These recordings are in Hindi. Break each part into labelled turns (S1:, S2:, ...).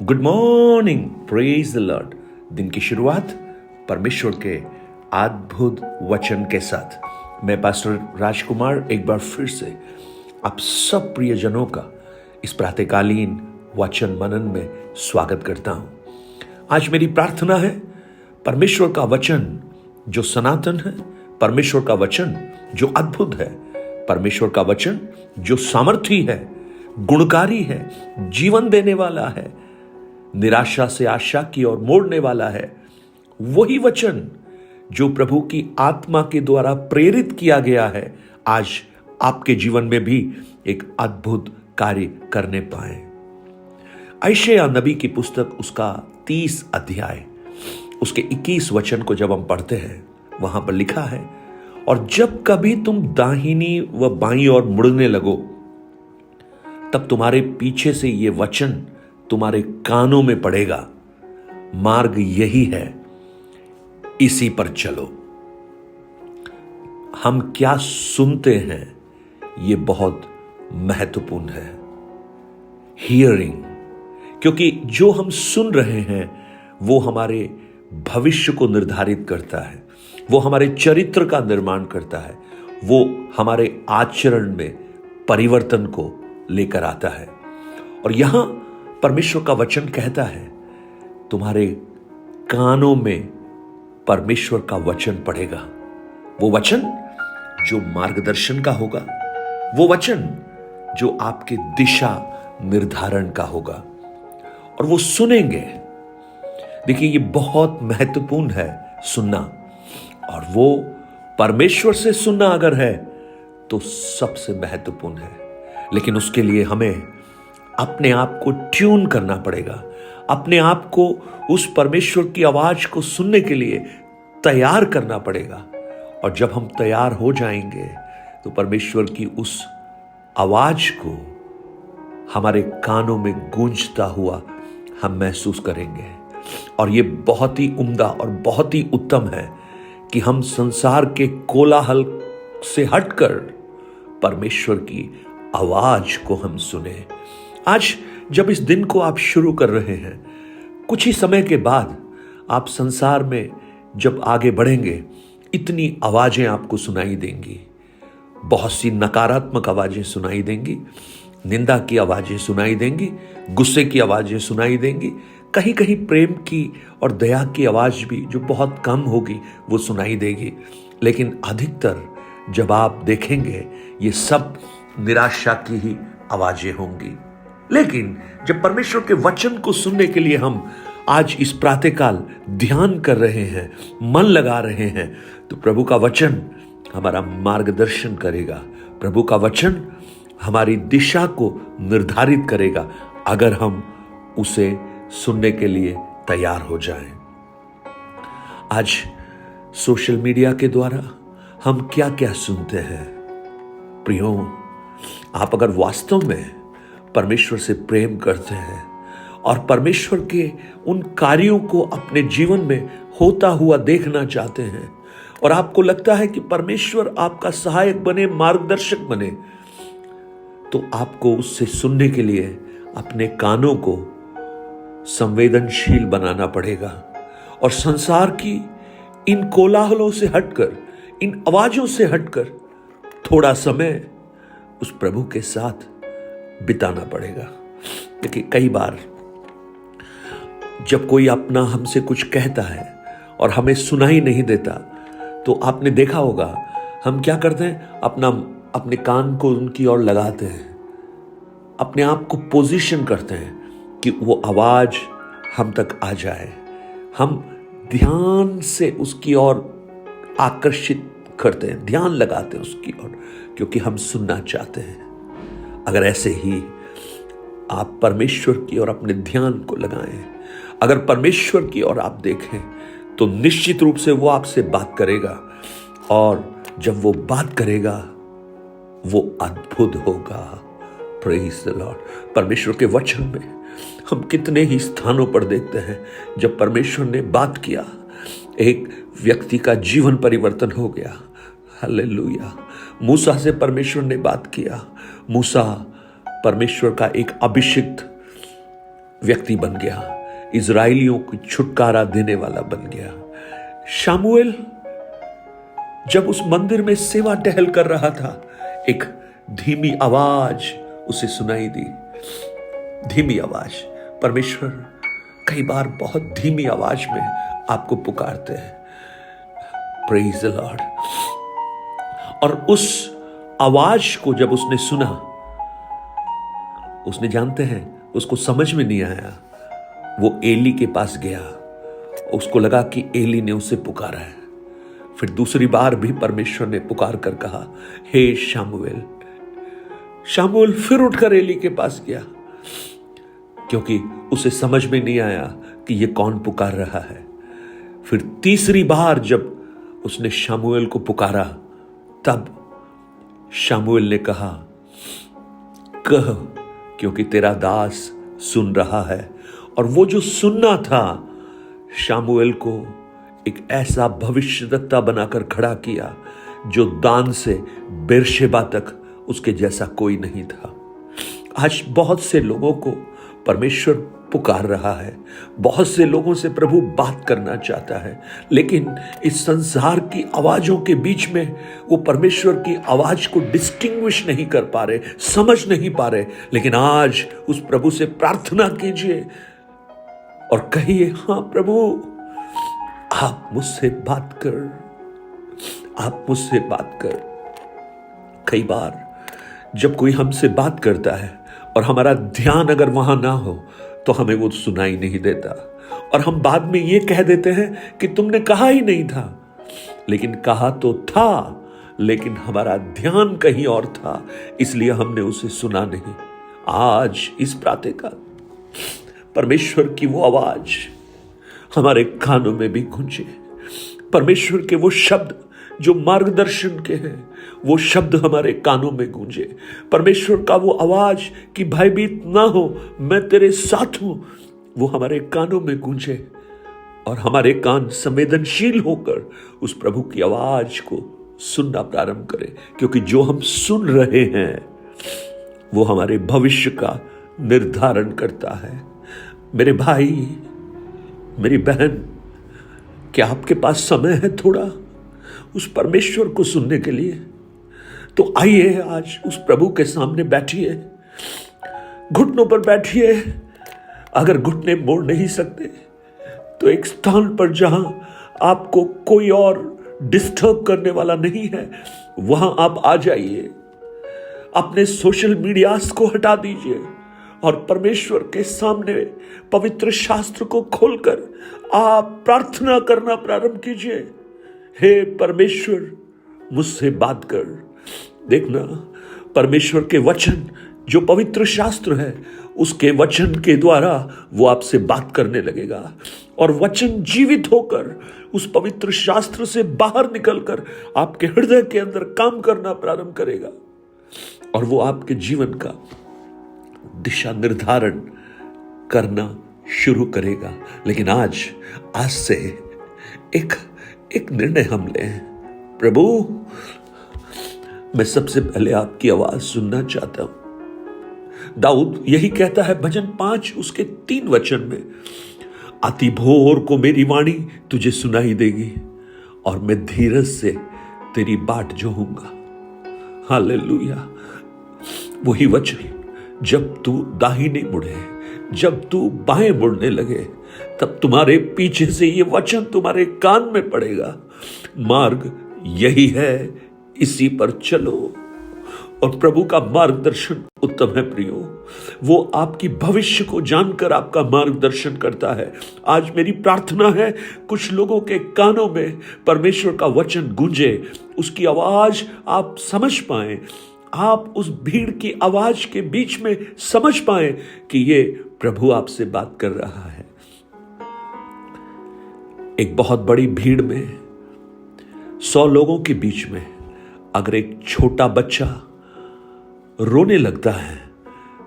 S1: Good morning, praise the Lord. दिन की शुरुआत परमेश्वर के अद्भुत वचन के साथ मैं पास्टर राजकुमार एक बार फिर से आप सब प्रियजनों का इस प्रातःकालीन वचन मनन में स्वागत करता हूं। आज मेरी प्रार्थना है परमेश्वर का वचन जो सनातन है, परमेश्वर का वचन जो अद्भुत है, परमेश्वर का वचन जो सामर्थी है, गुणकारी है, जीवन देने वाला है, निराशा से आशा की ओर मोड़ने वाला है, वही वचन जो प्रभु की आत्मा के द्वारा प्रेरित किया गया है, आज आपके जीवन में भी एक अद्भुत कार्य करने पाए। यशायाह नबी की पुस्तक उसका 30 अध्याय उसके 21 वचन को जब हम पढ़ते हैं, वहां पर लिखा है, और जब कभी तुम दाहिनी व बाईं ओर मुड़ने लगो, तब तुम्हारे पीछे से ये वचन तुम्हारे कानों में पड़ेगा, मार्ग यही है, इसी पर चलो। हम क्या सुनते हैं ये बहुत महत्वपूर्ण है। हियरिंग, क्योंकि जो हम सुन रहे हैं वो हमारे भविष्य को निर्धारित करता है, वो हमारे चरित्र का निर्माण करता है, वो हमारे आचरण में परिवर्तन को लेकर आता है। और यहां परमेश्वर का वचन कहता है, तुम्हारे कानों में परमेश्वर का वचन पड़ेगा। वो वचन जो मार्गदर्शन का होगा, वो वचन जो आपके दिशा निर्धारण का होगा, और वो सुनेंगे। देखिए, ये बहुत महत्वपूर्ण है सुनना, और वो परमेश्वर से सुनना अगर है तो सबसे महत्वपूर्ण है। लेकिन उसके लिए हमें अपने आप को ट्यून करना पड़ेगा, अपने आप को उस परमेश्वर की आवाज को सुनने के लिए तैयार करना पड़ेगा। और जब हम तैयार हो जाएंगे तो परमेश्वर की उस आवाज को हमारे कानों में गूंजता हुआ हम महसूस करेंगे। और ये बहुत ही उम्दा और बहुत ही उत्तम है कि हम संसार के कोलाहल से हटकर परमेश्वर की आवाज को हम सुने। आज जब इस दिन को आप शुरू कर रहे हैं, कुछ ही समय के बाद आप संसार में जब आगे बढ़ेंगे, इतनी आवाजें आपको सुनाई देंगी। बहुत सी नकारात्मक आवाजें सुनाई देंगी, निंदा की आवाजें सुनाई देंगी, गुस्से की आवाजें सुनाई देंगी, कहीं कहीं प्रेम की और दया की आवाज भी जो बहुत कम होगी वो सुनाई देगी। लेकिन अधिकतर जब आप देखेंगे, ये सब निराशा की ही आवाजें होंगी। लेकिन जब परमेश्वर के वचन को सुनने के लिए हम आज इस प्रातःकाल ध्यान कर रहे हैं, मन लगा रहे हैं, तो प्रभु का वचन हमारा मार्गदर्शन करेगा, प्रभु का वचन हमारी दिशा को निर्धारित करेगा, अगर हम उसे सुनने के लिए तैयार हो जाएं। आज सोशल मीडिया के द्वारा हम क्या क्या सुनते हैं। प्रियो, आप अगर वास्तव में परमेश्वर से प्रेम करते हैं और परमेश्वर के उन कार्यों को अपने जीवन में होता हुआ देखना चाहते हैं, और आपको लगता है कि परमेश्वर आपका सहायक बने, मार्गदर्शक बने, तो आपको उससे सुनने के लिए अपने कानों को संवेदनशील बनाना पड़ेगा। और संसार की इन कोलाहलों से हटकर, इन आवाजों से हटकर थोड़ा समय उस प्रभु के साथ बिताना पड़ेगा। देखिए, कई बार जब कोई अपना हमसे कुछ कहता है और हमें सुनाई नहीं देता, तो आपने देखा होगा हम क्या करते हैं, अपने कान को उनकी ओर लगाते हैं, अपने आप को पोजीशन करते हैं कि वो आवाज हम तक आ जाए। हम ध्यान से उसकी ओर आकर्षित करते हैं, ध्यान लगाते हैं उसकी ओर, क्योंकि हम सुनना चाहते हैं। अगर ऐसे ही आप परमेश्वर की ओर अपने ध्यान को लगाएं, अगर परमेश्वर की ओर आप देखें, तो निश्चित रूप से वो आपसे बात करेगा, और जब वो बात करेगा वो अद्भुत होगा। Praise the Lord. परमेश्वर के वचन में हम कितने ही स्थानों पर देखते हैं जब परमेश्वर ने बात किया, एक व्यक्ति का जीवन परिवर्तन हो गया। हालेलुया। मूसा से परमेश्वर ने बात किया। मूसा परमेश्वर का एक अभिषिक्त व्यक्ति बन गया, इजराइलियों को छुटकारा देने वाला बन गया। शामुएल जब उस मंदिर में सेवा टहल कर रहा था, एक धीमी आवाज उसे सुनाई दी। धीमी आवाज। परमेश्वर कई बार बहुत धीमी आवाज में आपको पुकारते हैं। Praise the Lord. और उस आवाज को जब उसने सुना, उसने, जानते हैं, उसको समझ में नहीं आया। वो एली के पास गया, उसको लगा कि एली ने उसे पुकारा है। फिर दूसरी बार भी परमेश्वर ने पुकार कर कहा, हे शामुएल। शामुएल फिर उठकर एली के पास गया, क्योंकि उसे समझ में नहीं आया कि ये कौन पुकार रहा है। फिर तीसरी बार जब उसने शामुएल को पुकारा, तब शामुएल ने कहा, कह, क्योंकि तेरा दास सुन रहा है। और वो जो सुनना था, शामुएल को एक ऐसा भविष्यद्वक्ता बनाकर खड़ा किया जो दान से बेरशेबा तक उसके जैसा कोई नहीं था। आज बहुत से लोगों को परमेश्वर पुकार रहा है, बहुत से लोगों से प्रभु बात करना चाहता है, लेकिन इस संसार की आवाजों के बीच में वो परमेश्वर की आवाज को डिस्टिंग्विश नहीं कर पा रहे, समझ नहीं पा रहे। लेकिन आज उस प्रभु से प्रार्थना कीजिए और कहिए, हाँ प्रभु, आप मुझसे बात कर, आप मुझसे बात कर। कई बार जब कोई हमसे बात करता है और हमारा ध्यान अगर वहां ना हो तो हमें वो सुनाई नहीं देता, और हम बाद में ये कह देते हैं कि तुमने कहा ही नहीं था। लेकिन कहा तो था, लेकिन हमारा ध्यान कहीं और था, इसलिए हमने उसे सुना नहीं। आज इस प्रातःकाल परमेश्वर की वो आवाज हमारे कानों में भी गूंजे। परमेश्वर के वो शब्द जो मार्गदर्शन के हैं, वो शब्द हमारे कानों में गूंजे। परमेश्वर का वो आवाज कि भयभीत ना हो, मैं तेरे साथ हूं, वो हमारे कानों में गूंजे और हमारे कान संवेदनशील होकर उस प्रभु की आवाज को सुनना प्रारंभ करें। क्योंकि जो हम सुन रहे हैं वो हमारे भविष्य का निर्धारण करता है। मेरे भाई, मेरी बहन, क्या आपके पास समय है थोड़ा उस परमेश्वर को सुनने के लिए? तो आइए आज उस प्रभु के सामने बैठिए, घुटनों पर बैठिए। अगर घुटने मोड़ नहीं सकते तो एक स्थान पर जहां आपको कोई और डिस्टर्ब करने वाला नहीं है, वहां आप आ जाइए। अपने सोशल मीडियाज को हटा दीजिए और परमेश्वर के सामने पवित्र शास्त्र को खोलकर आप प्रार्थना करना प्रारंभ कीजिए। हे परमेश्वर, मुझसे बात कर। देखना, परमेश्वर के वचन जो पवित्र शास्त्र है, उसके वचन के द्वारा वो आपसे बात करने लगेगा और वचन जीवित होकर उस पवित्र शास्त्र से बाहर निकलकर आपके हृदय के अंदर काम करना प्रारंभ करेगा और वो आपके जीवन का दिशा निर्धारण करना शुरू करेगा। लेकिन आज से एक निर्णय हम लें। प्रभु, मैं सबसे पहले आपकी आवाज सुनना चाहता हूं। दाऊद यही कहता है भजन 5 उसके 3 वचन में, आती भोर को मेरी वाणी तुझे सुनाई देगी और मैं धीरज से तेरी बाट जोहूंगा। हालेलुया। वही वचन, जब तू दाहिने मुड़े, जब तू बाएं मुड़ने लगे, तब तुम्हारे पीछे से ये वचन तुम्हारे कान में पड़ेगा, मार्ग यही है, इसी पर चलो। और प्रभु का मार्गदर्शन उत्तम है प्रियो, वो आपकी भविष्य को जानकर आपका मार्गदर्शन करता है। आज मेरी प्रार्थना है कुछ लोगों के कानों में परमेश्वर का वचन गूंजे, उसकी आवाज आप समझ पाएं, आप उस भीड़ की आवाज के बीच में समझ पाएं कि ये प्रभु आपसे बात कर रहा है। एक बहुत बड़ी भीड़ में 100 लोगों के बीच में अगर एक छोटा बच्चा रोने लगता है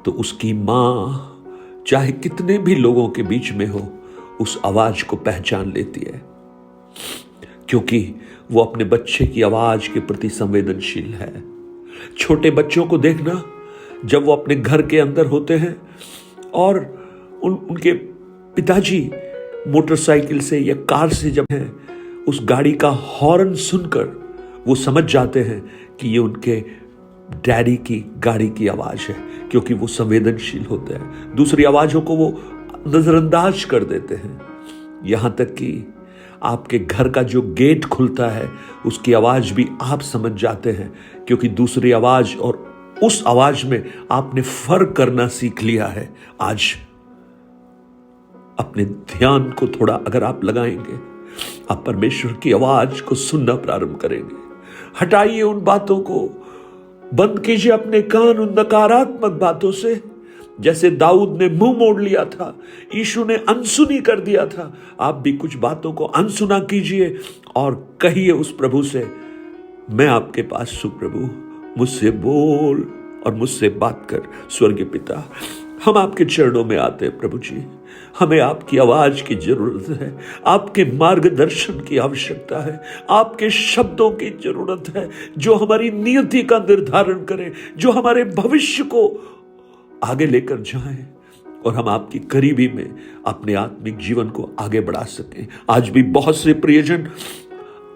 S1: तो उसकी मां चाहे कितने भी लोगों के बीच में हो, उस आवाज को पहचान लेती है, क्योंकि वो अपने बच्चे की आवाज के प्रति संवेदनशील है। छोटे बच्चों को देखना, जब वो अपने घर के अंदर होते हैं और उनके पिताजी मोटरसाइकिल से या कार से जब हैं, उस गाड़ी का हॉर्न सुनकर वो समझ जाते हैं कि ये उनके डैडी की गाड़ी की आवाज है, क्योंकि वो संवेदनशील होते हैं। दूसरी आवाजों को वो नजरअंदाज कर देते हैं। यहां तक कि आपके घर का जो गेट खुलता है उसकी आवाज भी आप समझ जाते हैं, क्योंकि दूसरी आवाज और उस आवाज में आपने फर्क करना सीख लिया है। आज अपने ध्यान को थोड़ा अगर आप लगाएंगे, आप परमेश्वर की आवाज को सुनना प्रारंभ करेंगे। हटाइए उन बातों को, बंद कीजिए अपने कान उन नकारात्मक बातों से। जैसे दाऊद ने मुंह मोड़ लिया था, यीशु ने अनसुनी कर दिया था, आप भी कुछ बातों को अनसुना कीजिए और कहिए उस प्रभु से, मैं आपके पास हूं प्रभु, मुझसे बोल और मुझसे बात कर। स्वर्गीय पिता, हम आपके चरणों में आते हैं प्रभु जी। हमें आपकी आवाज की जरूरत है, आपके मार्गदर्शन की आवश्यकता है, आपके शब्दों की जरूरत है जो हमारी नियति का निर्धारण करें, जो हमारे भविष्य को आगे लेकर जाएं और हम आपकी करीबी में अपने आत्मिक जीवन को आगे बढ़ा सकें। आज भी बहुत से प्रियजन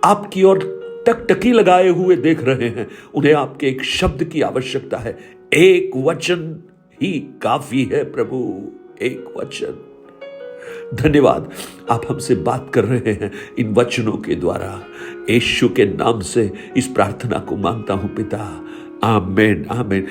S1: आपकी ओर टकटकी लगाए हुए देख रहे हैं, उन्हें आपके एक शब्द की आवश्यकता है। एक वचन ही काफी है प्रभु, एक वचन। धन्यवाद, आप हमसे बात कर रहे हैं इन वचनों के द्वारा। यीशु के नाम से इस प्रार्थना को मांगता हूं पिता, आमीन आमीन।